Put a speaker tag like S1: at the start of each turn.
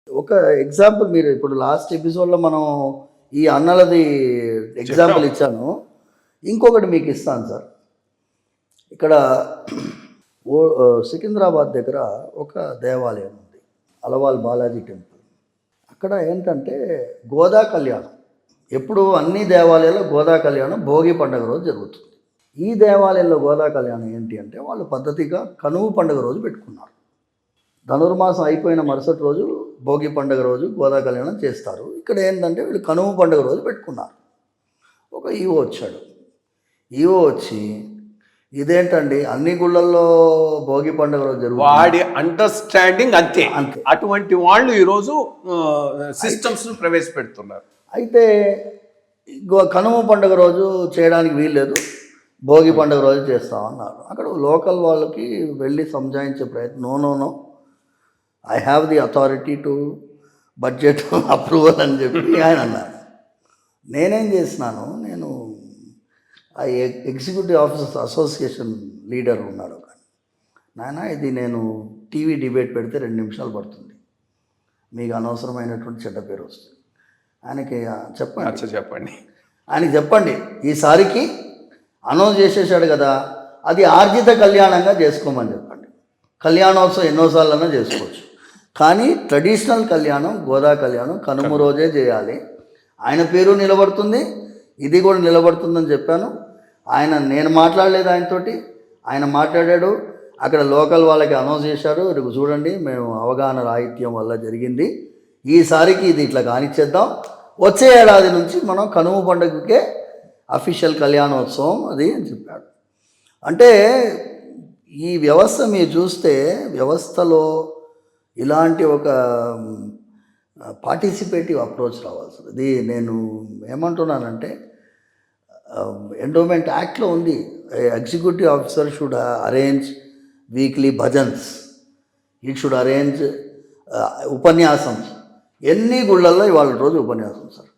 S1: ఒక ఎగ్జాంపుల్ మీరు ఇప్పుడు లాస్ట్ ఎపిసోడ్లో మనం ఈ అన్నలది ఎగ్జాంపుల్ ఇచ్చాను. ఇంకొకటి మీకు ఇస్తాను సార్. ఇక్కడ సికింద్రాబాద్ దగ్గర ఒక దేవాలయం ఉంది, అలవాల్ బాలాజీ టెంపుల్. అక్కడ ఏంటంటే గోదా కళ్యాణం, ఎప్పుడు అన్ని దేవాలయాల్లో గోదా కళ్యాణం భోగి పండుగ రోజు జరుగుతుంది. ఈ దేవాలయంలో గోదా కళ్యాణం ఏంటి అంటే వాళ్ళు పద్ధతిగా కనుమ పండుగ రోజు పెట్టుకున్నారు. ధనుర్మాసం అయిపోయిన మరుసటి రోజు భోగి పండుగ రోజు గోదా కళ్యాణం చేస్తారు. ఇక్కడ ఏంటంటే వీళ్ళు కనుమ పండుగ రోజు పెట్టుకున్నారు. ఒక ఈవో వచ్చాడు. ఈవో వచ్చి ఇదేంటండి అన్ని గుళ్ళల్లో భోగి పండుగ రోజు జరుగుతుంది,
S2: వాడి అండర్స్టాండింగ్ అంతే. అటువంటి వాళ్ళు ఈరోజు సిస్టమ్స్ ప్రవేశపెడుతున్నారు.
S1: అయితే కనుమ పండుగ రోజు చేయడానికి వీల్లేదు, భోగి పండుగ రోజు చేస్తామన్నారు. అక్కడ లోకల్ వాళ్ళకి వెళ్ళి సంజాయించే ప్రయత్నం, no I have the authority to budget approval అని చెప్పి ఆయన అన్నారు. నేనేం చేసినాను, నేను ఆ ఎగ్జిక్యూటివ్ ఆఫీసర్స్ అసోసియేషన్ లీడర్ ఉన్నాడు ఒక నాయన, ఇది నేను టీవీ డిబేట్ పెడితే 2 నిమిషాలు పడుతుంది, మీకు అనవసరమైనటువంటి చెడ్డ పేరు వస్తుంది. ఆయనకి చెప్పండి, ఆయనకి చెప్పండి ఈసారికి అనౌన్స్ చేసేసాడు కదా, అది ఆర్జిత కళ్యాణంగా చేసుకోమని చెప్పండి. కళ్యాణోత్సవం ఎన్నోసార్లైనా చేసుకోవచ్చు, కానీ ట్రెడిషనల్ కళ్యాణం గోదా కళ్యాణం కనుమ రోజే చేయాలి. ఆయన పేరు నిలబడుతుంది, ఇది కూడా నిలబడుతుందని చెప్పాను. నేను మాట్లాడలేదు ఆయనతోటి, ఆయన మాట్లాడాడు. అక్కడ లోకల్ వాళ్ళకి అనౌన్స్ చేశారు, రేపు చూడండి మేము అవగాహన రాహిత్యం వల్ల జరిగింది, ఈసారికి ఇది ఇట్లా కానిచ్చేద్దాం, వచ్చే ఏడాది నుంచి మనం కనుమ పండుగకే అఫీషియల్ కళ్యాణోత్సవం అది అని చెప్పాడు. అంటే ఈ వ్యవస్థ మీరు చూస్తే వ్యవస్థలో ఇలాంటి ఒక పార్టిసిపేటివ్ అప్రోచ్ రావాల్సింది. ఇది నేను ఏమంటున్నానంటే ఎండోమెంట్ యాక్ట్లో ఉంది, executive officer should arrange weekly bhajans, it should arrange ఉపన్యాసం. ఎన్ని గుళ్ళల్లో ఇవాళ రోజు ఉపన్యాసం సార్.